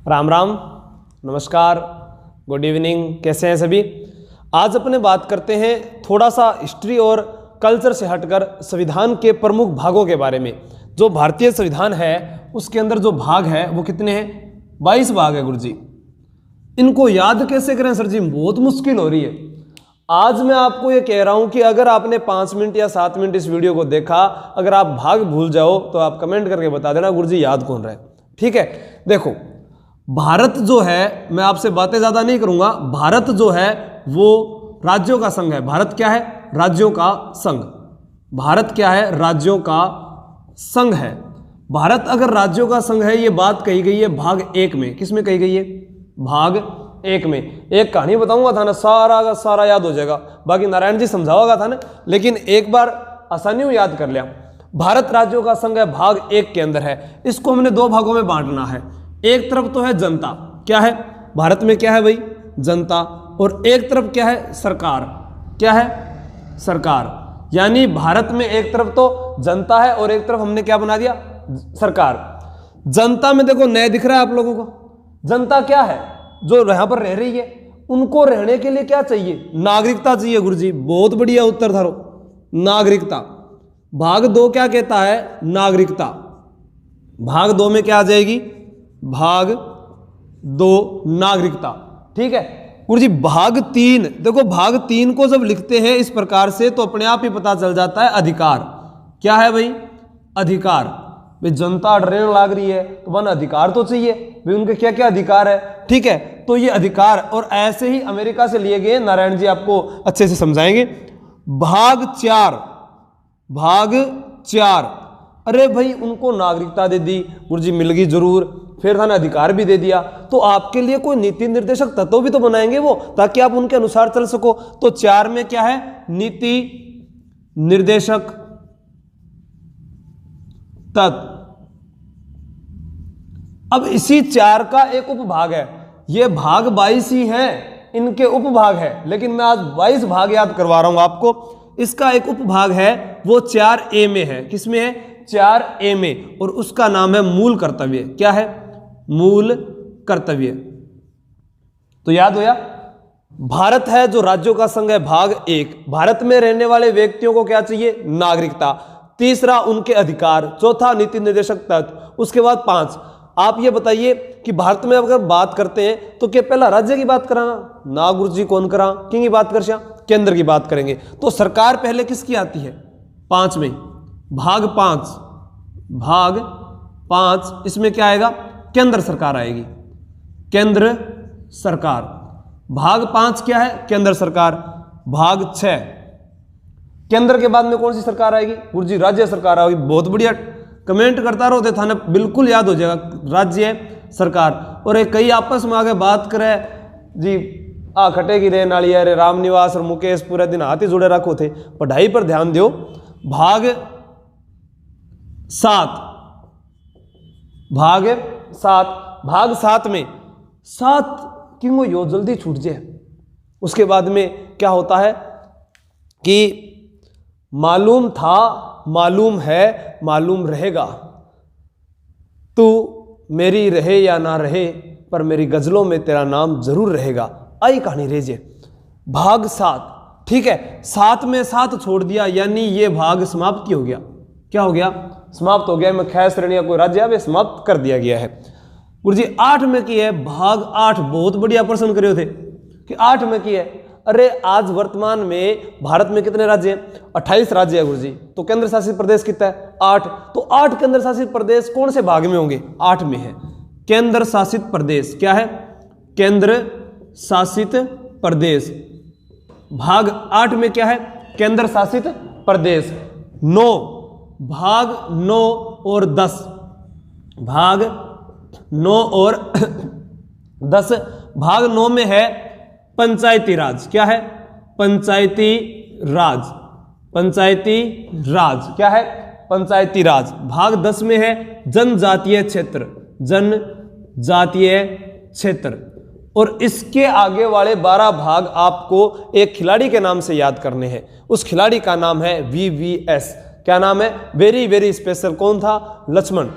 राम राम, नमस्कार, good evening, कैसे हैं सभी। आज अपने बात करते हैं थोड़ा सा हिस्ट्री और कल्चर से हटकर संविधान के प्रमुख भागों के बारे में। जो भारतीय संविधान है उसके अंदर जो भाग है वो कितने हैं? 22 भाग है गुरुजी। इनको याद कैसे करें सर जी, बहुत मुश्किल हो रही है। आज मैं आपको ये कह रहा हूं कि अगर आपने 5 मिनट या 7 मिनट इस वीडियो को देखा, अगर आप भाग भूल जाओ तो आप कमेंट करके बता देना गुरुजी याद कौन रहा है। ठीक है, देखो भारत जो है, मैं आपसे बातें ज्यादा नहीं करूंगा। भारत जो है वो राज्यों का संघ है। भारत क्या है? राज्यों का संघ। भारत क्या है? राज्यों का संघ है। भारत अगर राज्यों का संघ है, ये बात कही गई है भाग 1 में। किसमें कही गई है? भाग 1 में। एक कहानी बताऊंगा था ना, सारा का सारा याद हो जाएगा। बाकी नारायण जी समझाओगा था ना, लेकिन एक बार आसानी में याद कर लिया। भारत राज्यों का संघ है, भाग 1 के अंदर है। इसको हमने 2 भागों में बांटना है। एक तरफ तो है जनता, क्या है भारत में? क्या है भाई? जनता। और एक तरफ क्या है? सरकार। क्या है? सरकार। यानी भारत में एक तरफ तो जनता है और एक तरफ हमने क्या बना दिया? सरकार। जनता में देखो नया दिख रहा है आप लोगों को। जनता क्या है? जो यहां पर रह रही है, उनको रहने के लिए क्या चाहिए? नागरिकता चाहिए गुरुजी। बहुत बढ़िया उत्तर धारो, नागरिकता। भाग 2 क्या कहता है? नागरिकता। भाग 2 में क्या आ जाएगी? भाग 2 नागरिकता। ठीक है गुरुजी। भाग 3 देखो, भाग 3 को जब लिखते हैं इस प्रकार से तो अपने आप ही पता चल जाता है अधिकार। क्या है भाई? अधिकार। भाई जनता डरने लग रही है तो वन अधिकार तो चाहिए भाई, उनके क्या क्या अधिकार है। ठीक है, तो ये अधिकार और ऐसे ही अमेरिका से लिए गए। नारायण जी आपको अच्छे से समझाएंगे। भाग 4, भाग 4, अरे भाई उनको नागरिकता दे दी गुरुजी, मिल गई जरूर, फिर थाने अधिकार भी दे दिया, तो आपके लिए कोई नीति निर्देशक तत्व भी तो बनाएंगे वो, ताकि आप उनके अनुसार चल सको। तो 4 में क्या है? नीति निर्देशक तत्व। अब इसी 4 का एक उपभाग है। ये भाग 22 ही है, इनके उपभाग है, लेकिन मैं आज 22 भाग याद करवा रहा हूं आपको। इसका एक उपभाग है वो 4A में है। किसमें है? 4A में। और उसका नाम है मूल कर्तव्य। क्या है? मूल कर्तव्य। तो याद होया, भारत है जो राज्यों का संघ है, भाग 1। भारत में रहने वाले व्यक्तियों को क्या चाहिए? नागरिकता। तीसरा उनके अधिकार। चौथा नीति निर्देशक तत्व। उसके बाद 5। आप ये बताइए कि भारत में अगर बात करते हैं तो क्या पहला राज्य की बात करा ना गुरुजी? कौन करा? किन की बात कर? केंद्र की बात करेंगे। तो सरकार पहले किसकी आती है? 5 में। भाग 5, भाग 5 इसमें क्या आएगा? केंद्र सरकार आएगी। केंद्र सरकार। भाग 5 क्या है? केंद्र सरकार। भाग 6 केंद्र के बाद में कौन सी सरकार आएगी गुरुजी? राज्य सरकार आएगी। बहुत बढ़िया, कमेंट करता रहो थे थाने, बिल्कुल याद हो जाएगा। राज्य सरकार। और एक कई आपस में आगे बात करे जी, आ खटेगी रे नाली रे रामनिवास और मुकेश पूरे दिन हाथ ही जुड़े रखो थे। पढ़ाई पर ध्यान दो। भाग 7, भाग 7, भाग 7 में 7 कि वो यो जल्दी छूट जाए। उसके बाद में क्या होता है कि मालूम था, मालूम है, मालूम रहेगा, तू मेरी रहे या ना रहे पर मेरी गजलों में तेरा नाम जरूर रहेगा। आई कहानी रेजे। भाग 7। ठीक है, 7 में 7 छोड़ दिया, यानी ये भाग समाप्त हो गया। क्या हो गया? समाप्त हो गया। मैं खै श्रेणी या कोई राज्य है समाप्त कर दिया गया है गुरुजी। 8 में की है भाग 8। बहुत बढ़िया प्रश्न करे थे कि 8 में की है। अरे आज वर्तमान में भारत में कितने राज्य हैं? 28 राज्य है गुरुजी। तो केंद्र शासित प्रदेश कितना है? 8। तो 8 केंद्र शासित प्रदेश कौन से भाग में होंगे? 8 में है केंद्र शासित प्रदेश। क्या है? केंद्र शासित प्रदेश। भाग 8 में क्या है? केंद्र शासित प्रदेश। 9, भाग 9 और 10, भाग 9 और 10। भाग 9 में है पंचायती राज। क्या है? पंचायती राज। पंचायती राज। क्या है? पंचायती राज। भाग 10 में है जनजातीय क्षेत्र। जनजातीय क्षेत्र। और इसके आगे वाले 12 भाग आपको एक खिलाड़ी के नाम से याद करने हैं। उस खिलाड़ी का नाम है VVS। क्या नाम है? Very very special. कौन था? लक्ष्मण,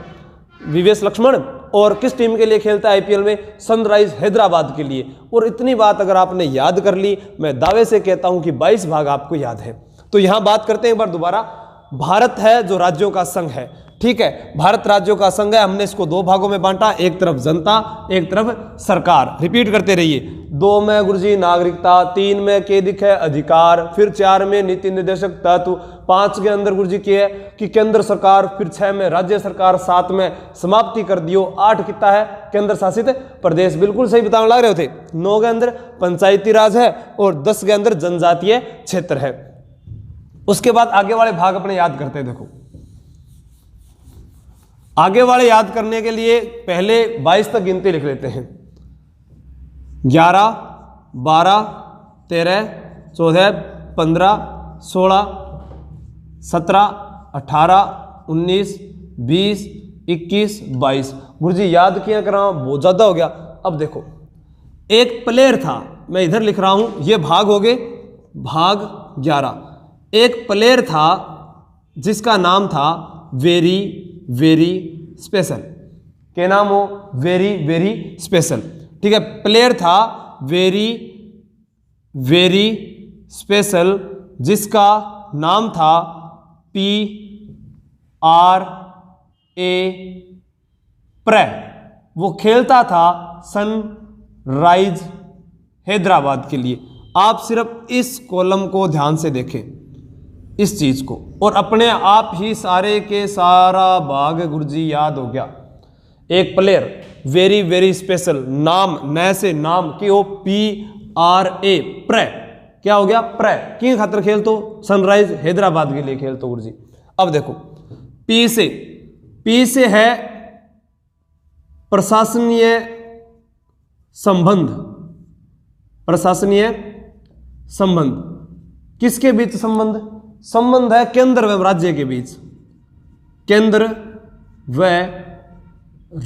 VVS लक्ष्मण। और किस टीम के लिए खेलता है आईपीएल में? सनराइज हैदराबाद के लिए। और इतनी बात अगर आपने याद कर ली, मैं दावे से कहता हूं कि 22 भाग आपको याद है। तो यहां बात करते हैं एक बार दोबारा। भारत है जो राज्यों का संघ है, ठीक है, भारत राज्यों का संघ है। हमने इसको 2 भागों में बांटा, एक तरफ जनता, एक तरफ सरकार। रिपीट करते रहिए। 2 में गुरुजी नागरिकता, 3 में के दिखे अधिकार, फिर 4 में नीति निर्देशक तत्व, 5 के अंदर गुरुजी क्या है कि केंद्र सरकार, फिर 6 में राज्य सरकार, 7 में समाप्ति कर दियो, 8 कितना है केंद्र शासित प्रदेश। बिल्कुल सही बताने लग रहे थे। 9 के अंदर पंचायती राज है और 10 के अंदर जनजातीय क्षेत्र है। उसके बाद आगे वाले भाग अपने याद करते हैं। देखो आगे वाले याद करने के लिए पहले 22 तक गिनती लिख लेते हैं। 11, 12, 13, 14, 15, 16, 17, 18, 19, 20, 21, 22। गुरुजी याद किया करा, बहुत ज्यादा हो गया। अब देखो एक प्लेयर था, मैं इधर लिख रहा हूं, ये भाग हो गए, भाग 11। एक प्लेयर था जिसका नाम था वेरी वेरी स्पेशल। क्या नाम हो? वेरी वेरी स्पेशल, ठीक है। प्लेयर था वेरी वेरी स्पेशल जिसका नाम था PRA प्रे। वो खेलता था सनराइज हैदराबाद के लिए। आप सिर्फ इस कॉलम को ध्यान से देखें, इस चीज को, और अपने आप ही सारे के सारा भाग गुरुजी याद हो गया। एक प्लेयर वेरी वेरी स्पेशल, नाम नए से नाम की हो, PRA प्रे। क्या हो गया? प्रे की खातर खेल तो सनराइज हैदराबाद के लिए खेल तो गुरुजी। अब देखो पी से है प्रशासनीय संबंध। प्रशासनीय संबंध किसके बीच संबंध? संबंध है केंद्र व राज्य के बीच। केंद्र व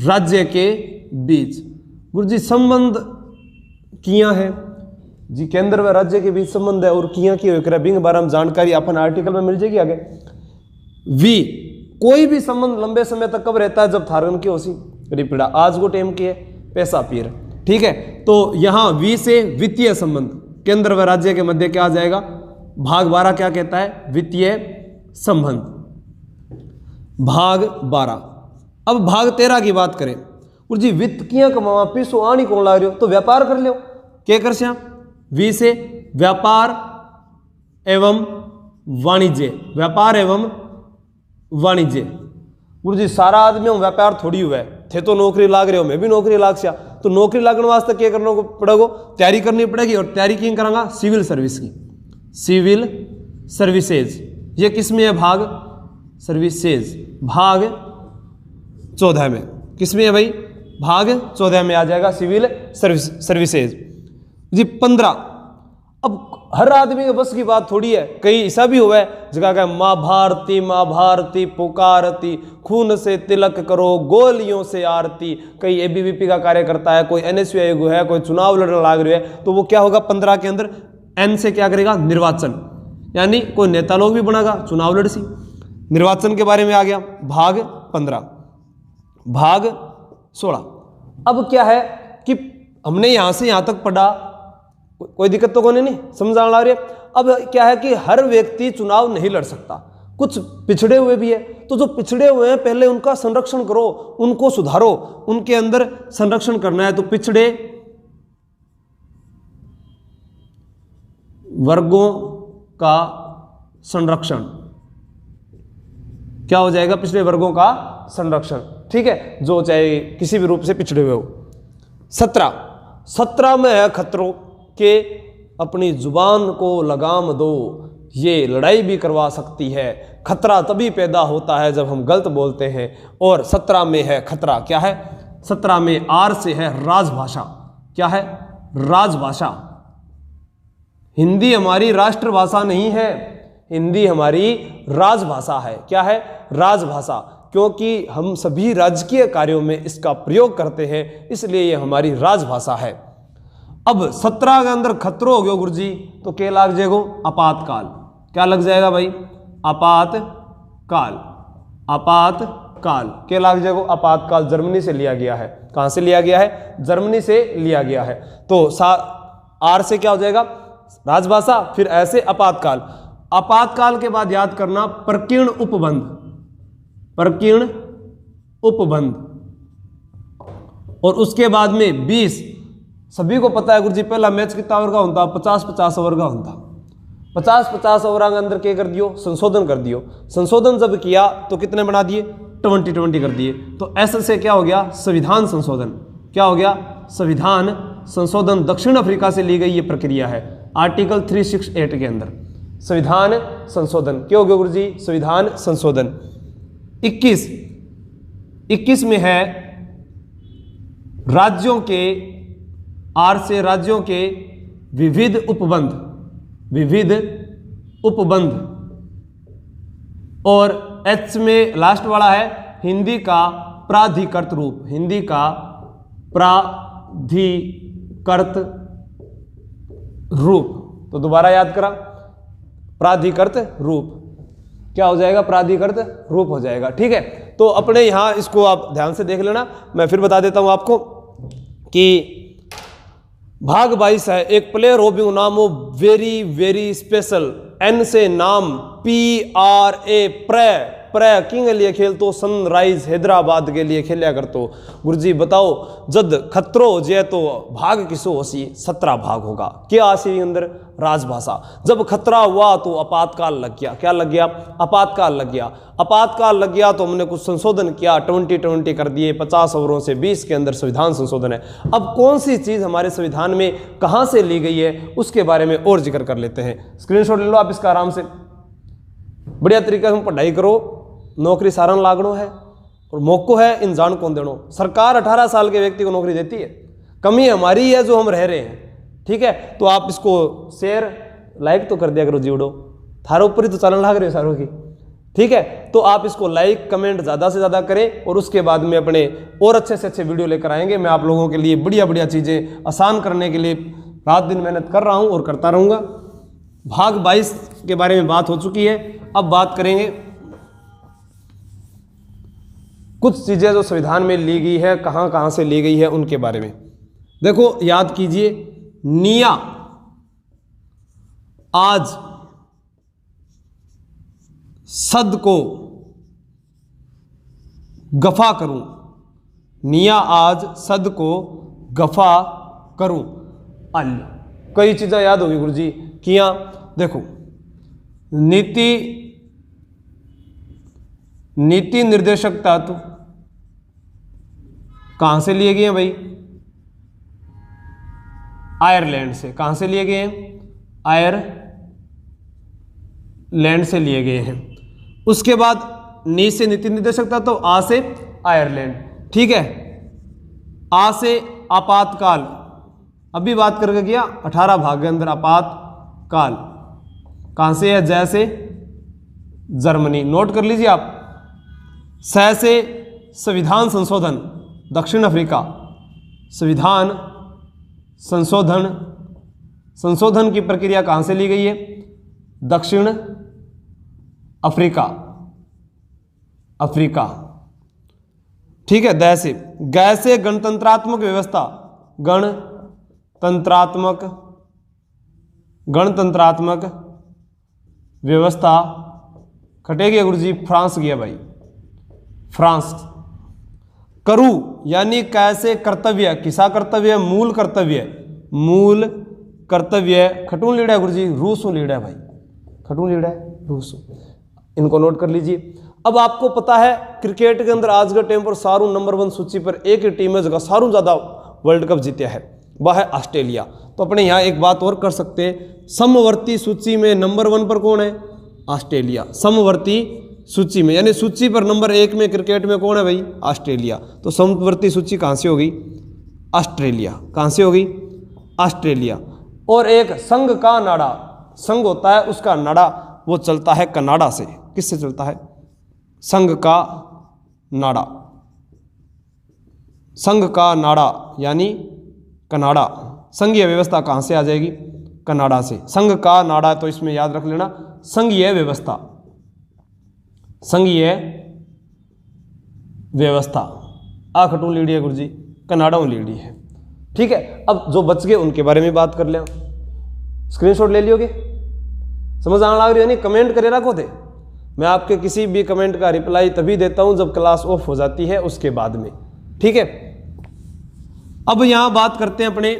राज्य के बीच गुरुजी संबंध किया है जी, केंद्र व राज्य के बीच संबंध है। और किया की बिंग बारे में जानकारी अपन आर्टिकल में मिल जाएगी आगे। वी कोई भी संबंध लंबे समय तक कब रहता है? जब थारगन की होसी रिपीड़ा आज को टेम की है पैसा पीर, ठीक है। तो यहां वी से वित्तीय संबंध, केंद्र व राज्य के मध्य क्या आ जाएगा? भाग 12 क्या कहता है? वित्तीय संबंध। भाग 12। अब भाग 13 की बात करें। जी वित्त किया कमावा, पीसो आनी कौन ला रहे हो? तो व्यापार कर लो। क्या कर श्याम? वी से व्यापार एवं वाणिज्य। व्यापार एवं वाणिज्य। गुरुजी सारा आदमी हम व्यापार थोड़ी हुआ है, थे तो नौकरी लाग रहे हो, मैं भी नौकरी लाग श्या। तो नौकरी लागने वास्ते क्या करना पड़ेगा? तैयारी करनी पड़ेगी। और तैयारी की करांगा? सिविल सर्विस की, सिविल सर्विसेज। ये किस में है? भाग सर्विसेज। भाग 14 में। किस में है भाई? भाग 14 में आ जाएगा सिविल सर्विसेज जी। 15। अब हर आदमी के बस की बात थोड़ी है, कहीं ऐसा भी हुआ है जगह का माँ भारती माँ भारती पुकारती, खून से तिलक करो गोलियों से आरती। कहीं एबीवीपी का कार्य करता है, कोई NSU है, कोई चुनाव लड़ने लाग रहे है, तो वो क्या होगा? 15 के अंदर N से क्या करेगा? निर्वाचन, यानी कोई नेता लोग भी बनेगा, चुनाव लड़सी। निर्वाचन के बारे में आ गया भाग 15। भाग 16। अब क्या है कि हमने यहां से यहां तक पढ़ा, कोई दिक्कत तो कोई नहीं, समझ आ रही है। अब क्या है कि हर व्यक्ति चुनाव नहीं लड़ सकता, कुछ पिछड़े हुए भी है। तो जो पिछड़े हुए हैं पहले उनका संरक्षण करो, उनको सुधारो, उनके अंदर संरक्षण करना है। तो पिछड़े वर्गों का संरक्षण क्या हो जाएगा? पिछड़े वर्गों का संरक्षण, ठीक है, जो चाहे किसी भी रूप से पिछड़े हुए हो। 17 में है खतरों के अपनी जुबान को लगाम दो, ये लड़ाई भी करवा सकती है। खतरा तभी पैदा होता है जब हम गलत बोलते हैं। और 17 में है खतरा, क्या है? 17 में R से है राजभाषा। क्या है? राजभाषा। हिंदी हमारी राष्ट्रभाषा नहीं है, हिंदी हमारी राजभाषा है। क्या है? राजभाषा। क्योंकि हम सभी राजकीय कार्यों में इसका प्रयोग करते हैं, इसलिए ये हमारी राजभाषा है। अब 17 के अंदर खतरो हो गया गुरुजी, तो क्या लग जाएगा? आपातकाल। क्या लग जाएगा भाई? आपातकाल। आपातकाल के लाग जाएगा। आपातकाल जर्मनी से लिया गया है। कहां से लिया गया है? जर्मनी से लिया गया है। तो आर से क्या हो जाएगा? राजभाषा, फिर ऐसे आपातकाल। आपातकाल के बाद याद करना प्रकीर्ण उपबंध, प्रकीर्ण उपबंध। और उसके बाद में 20, सभी को पता है गुरुजी पहला मैच कितना ओवर का होता? 50-50 ओवर का होता। 50-50 ओवर के अंदर क्या कर दियो? संशोधन कर दियो। संशोधन जब किया तो कितने बना दिए? 20-20 कर दिए। तो ऐसे से क्या हो गया? संविधान संशोधन। क्या हो गया? संविधान संशोधन। दक्षिण अफ्रीका से ली गई ये प्रक्रिया है, आर्टिकल 368 के अंदर संविधान संशोधन। क्या हो गया गुरुजी? संविधान संशोधन। 21 में है राज्यों के, आर से राज्यों के विविध उपबंध, विविध उपबंध। और एच में लास्ट वाला है हिंदी का प्राधिकृत रूप, हिंदी का प्राधिकृत रूप। तो दोबारा याद करा, प्राधिकृत रूप क्या हो जाएगा? प्राधिकृत रूप हो जाएगा। ठीक है, तो अपने यहां इसको आप ध्यान से देख लेना। मैं फिर बता देता हूं आपको कि भाग 22 है। एक प्लेयर हो भी नाम हो वेरी वेरी स्पेशल, एन से नाम, PRA प्रे किंग लिए खेल तो सनराइज हैदराबाद के लिए खेलिया कर। तो गुरुजी बताओ जद खतरो जे तो भाग किसो होसी? 17 भाग होगा। क्या आसी अंदर? राजभाषा। जब खतरा हुआ तो आपातकाल लग गया। क्या लग गया? आपातकाल लग गया। आपातकाल लग गया तो हमने कुछ संशोधन किया, 20-20 कर दिए। 50 ओवरों से 20 के अंदर संविधान संशोधन है। अब कौन सी चीज हमारे संविधान में कहां से ली गई है उसके बारे में और जिक्र कर लेते हैं। स्क्रीनशॉट ले लो आप इसका आराम से, बढ़िया तरीके से पढ़ाई करो। नौकरी सारण लागणो है और मौको है इंसान कौन देनो। सरकार 18 साल के व्यक्ति को नौकरी देती है, कमी हमारी है जो हम रह रहे हैं। ठीक है, तो आप इसको शेयर लाइक तो कर दिया करो जीवड़ो, थारो ऊपर ही तो चलन लाग रहे हो सारों की। ठीक है, तो आप इसको लाइक कमेंट ज़्यादा से ज़्यादा करें और उसके बाद में अपने और अच्छे से अच्छे वीडियो लेकर आएंगे। मैं आप लोगों के लिए बढ़िया बढ़िया चीज़ें आसान करने के लिए रात दिन मेहनत कर रहा हूँ और करता रहूँगा। भाग 22 के बारे में बात हो चुकी है। अब बात करेंगे कुछ चीज़ें जो संविधान में ली गई है, कहाँ कहाँ से ली गई है उनके बारे में। देखो याद कीजिए, निया आज सद को गफा करूं, निया आज सद को गफा करूं। अल कई चीज़ें याद होगी गुरुजी किया। देखो नीति निर्देशक तत्व कहां से लिए गए हैं भाई? आयरलैंड से। कहां से लिए गए हैं? आयरलैंड से लिए गए हैं। उसके बाद नी से नीति निर्देशक तत्व, आ से आयरलैंड। ठीक है, आ से आपातकाल, अभी बात करके किया 18 भाग के अंदर आपातकाल। कहां से है? जैसे जर्मनी, नोट कर लीजिए आप। स से संविधान संशोधन, दक्षिण अफ्रीका। संविधान संशोधन की प्रक्रिया कहां से ली गई है? दक्षिण अफ्रीका। ठीक है, द से गै से गणतंत्रात्मक व्यवस्था, गणतंत्रात्मक व्यवस्था खटेगी गुरुजी। फ्रांस गया भाई, फ्रांस। करू यानी कैसे कर्तव्य, किसा कर्तव्य? मूल कर्तव्य खटून लीड़ा गुरुजी, रूसों लीड़ा भाई, खटून लीड़ा रूसों। इनको नोट कर लीजिए। अब आपको पता है क्रिकेट के अंदर आज के टाइम पर सारू नंबर 1 सूची पर एक ही टीम है जगह सारू ज्यादा वर्ल्ड कप जीता है, वह है ऑस्ट्रेलिया। तो अपने यहाँ एक बात और कर सकते हैं, समवर्ती सूची में नंबर 1 पर कौन है? ऑस्ट्रेलिया। समवर्ती सूची में यानी सूची पर नंबर 1 में क्रिकेट में कौन है भाई? ऑस्ट्रेलिया। तो समवर्ती सूची कहाँ से होगी? ऑस्ट्रेलिया। कहाँ से होगी? ऑस्ट्रेलिया। और एक संघ का नाड़ा, संघ होता है उसका नाड़ा वो चलता है कनाडा से। किससे चलता है? संघ का नाड़ा, संघ का नाड़ा यानी कनाडा। संघीय व्यवस्था कहाँ से आ जाएगी? कनाडा से। संघ का नाड़ा, तो इसमें याद रख लेना संघीय व्यवस्था, संघीय व्यवस्था आ खटू लीडी है गुरुजी, कनाडा लीडी है। ठीक है, अब जो बच गए उनके बारे में बात कर लें। स्क्रीनशॉट ले लियोगे, समझ आने लग रही है नहीं? कमेंट करे रखो थे, मैं आपके किसी भी कमेंट का रिप्लाई तभी देता हूं जब क्लास ऑफ हो जाती है उसके बाद में। ठीक है, अब यहां बात करते हैं अपने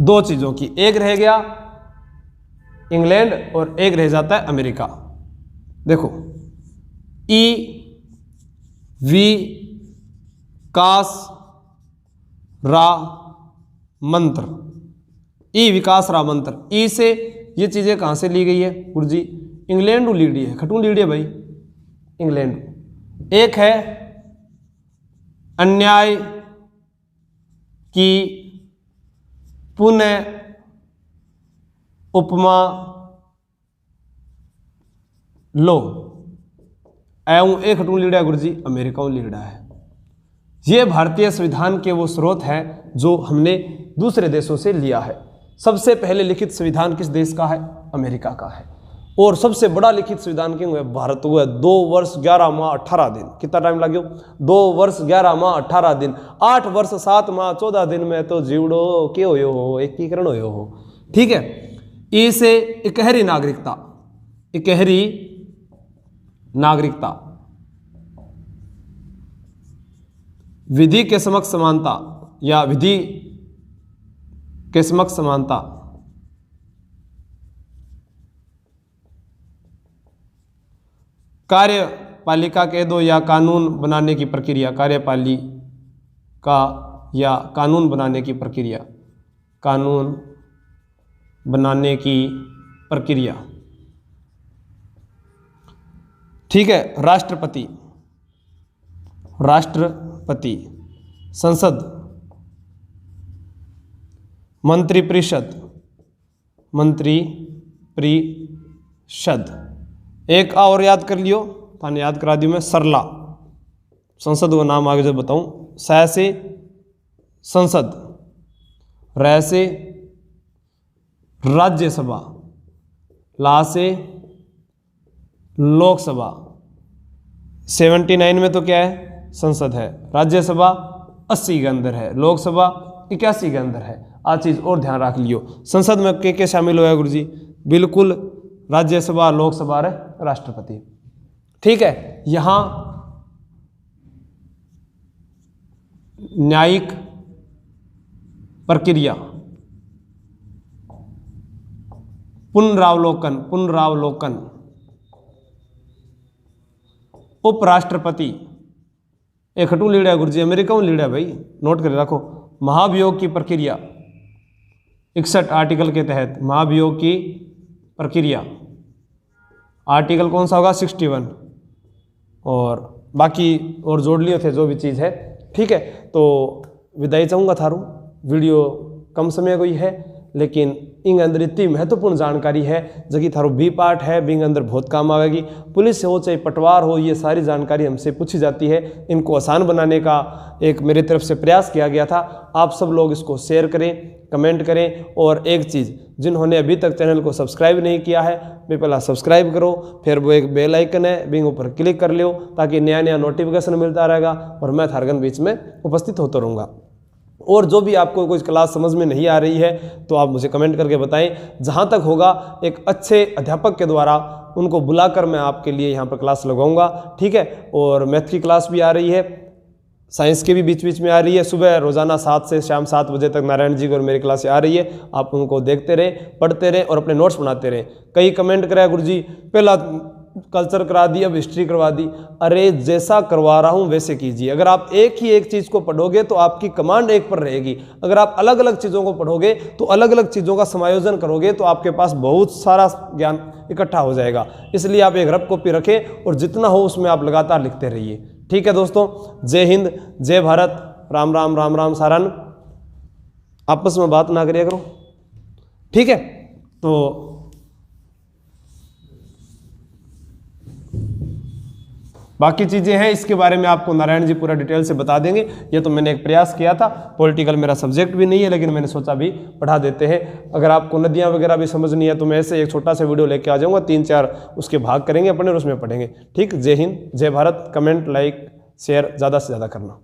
दो चीजों की, एक रह गया इंग्लैंड और एक रह जाता है अमेरिका। देखो, ई वी कास रा मंत्र, ई विकास रा मंत्र, ई से ये चीजें कहां से ली गई है गुरुजी? इंग्लैंड लीडी है, खटू लीडी है भाई, इंग्लैंड। एक है अन्याय की पुनः उपमा लो, एवं एक खटू लीड़ा गुरुजी अमेरिका लीड़ा है। ये भारतीय संविधान के वो स्रोत हैं जो हमने दूसरे देशों से लिया है। सबसे पहले लिखित संविधान किस देश का है? अमेरिका का है। और सबसे बड़ा लिखित संविधान क्यों है? भारत हुआ 2 वर्ष 11 माह 18 दिन। कितना टाइम लगे? 2 वर्ष 11 माह 18 दिन। 8 वर्ष 7 माह 14 दिन में तो जीवड़ो के हो, एकीकरण हो। ठीक है, इसे इकहरी नागरिकता, इकहरी नागरिकता, विधि के समक्ष समानता या विधि के समक्ष समानता, कार्यपालिका कह दो या कानून बनाने की प्रक्रिया, कार्यपालिका या कानून बनाने की प्रक्रिया, कानून बनाने की प्रक्रिया। ठीक है, राष्ट्रपति, राष्ट्रपति, संसद, मंत्रिपरिषद, मंत्रिपरिषद। एक और याद कर लियो, थाने याद करा दियो मैं, सरला, संसद का नाम आगे जब बताऊं, स से संसद, र से राज्यसभा, ला से लोकसभा। 79 में तो क्या है? संसद है। राज्यसभा 80 के अंदर है, लोकसभा 81 के अंदर है। आ चीज और ध्यान रख लियो। संसद में के शामिल हुआ गुरुजी? बिल्कुल, राज्यसभा, लोकसभा, राष्ट्रपति। ठीक है, यहां न्यायिक प्रक्रिया, पुनरावलोकन, पुनरावलोकन, उपराष्ट्रपति, एक खटू लीड़ा गुरुजी अमेरिका में लीड़ा भाई, नोट कर रखो। महाभियोग की प्रक्रिया 61 आर्टिकल के तहत, महाभियोग की प्रक्रिया, आर्टिकल कौन सा होगा? 61। और बाकी और जोड़ लिए थे जो भी चीज़ है। ठीक है, तो विदाई चाहूँगा थारू। वीडियो कम समय कोई है, लेकिन इंग अंदर इतनी महत्वपूर्ण जानकारी है जबकि थारो बी पार्ट है, बिंग अंदर बहुत काम आएगी। पुलिस हो चाहे पटवार हो, ये सारी जानकारी हमसे पूछी जाती है। इनको आसान बनाने का एक मेरी तरफ से प्रयास किया गया था। आप सब लोग इसको शेयर करें, कमेंट करें। और एक चीज़, जिन्होंने अभी तक चैनल को सब्सक्राइब नहीं किया है, वे पहला सब्सक्राइब करो, फिर वो एक बेल आइकन है बिंग ऊपर क्लिक कर लो, ताकि नया नया नोटिफिकेशन मिलता रहेगा और मैं थारगन बीच में उपस्थित होता रहूँगा। और जो भी आपको कोई क्लास समझ में नहीं आ रही है तो आप मुझे कमेंट करके बताएं। जहाँ तक होगा एक अच्छे अध्यापक के द्वारा उनको बुलाकर मैं आपके लिए यहाँ पर क्लास लगाऊंगा। ठीक है, और मैथ की क्लास भी आ रही है, साइंस की भी बीच बीच में आ रही है। सुबह रोजाना 7 से शाम 7 बजे तक नारायण जी की और मेरी क्लास आ रही है। आप उनको देखते रहे, पढ़ते रहे और अपने नोट्स बनाते रहे। कई कमेंट कराया गुरुजी पहला कल्चर करा दी, अब हिस्ट्री करवा दी। अरे जैसा करवा रहा हूं वैसे कीजिए। अगर आप एक ही एक चीज को पढ़ोगे तो आपकी कमांड एक पर रहेगी। अगर आप अलग अलग चीजों को पढ़ोगे तो अलग अलग चीजों का समायोजन करोगे तो आपके पास बहुत सारा ज्ञान इकट्ठा हो जाएगा। इसलिए आप एक रफ कॉपी रखें और जितना हो उसमें आप लगातार लिखते रहिए। ठीक है दोस्तों, जय हिंद, जय भारत, राम राम राम राम सारन। आपस में बात ना करिए करो, ठीक है। तो बाकी चीज़ें हैं इसके बारे में आपको नारायण जी पूरा डिटेल से बता देंगे। ये तो मैंने एक प्रयास किया था, पॉलिटिकल मेरा सब्जेक्ट भी नहीं है, लेकिन मैंने सोचा भी पढ़ा देते हैं। अगर आपको नदियाँ वगैरह भी समझनी है तो मैं ऐसे एक छोटा सा वीडियो लेके आ जाऊँगा, 3-4 उसके भाग करेंगे अपने और उसमें पढ़ेंगे। ठीक, जय हिंद, जय भारत। कमेंट, लाइक, शेयर ज़्यादा से ज़्यादा करना।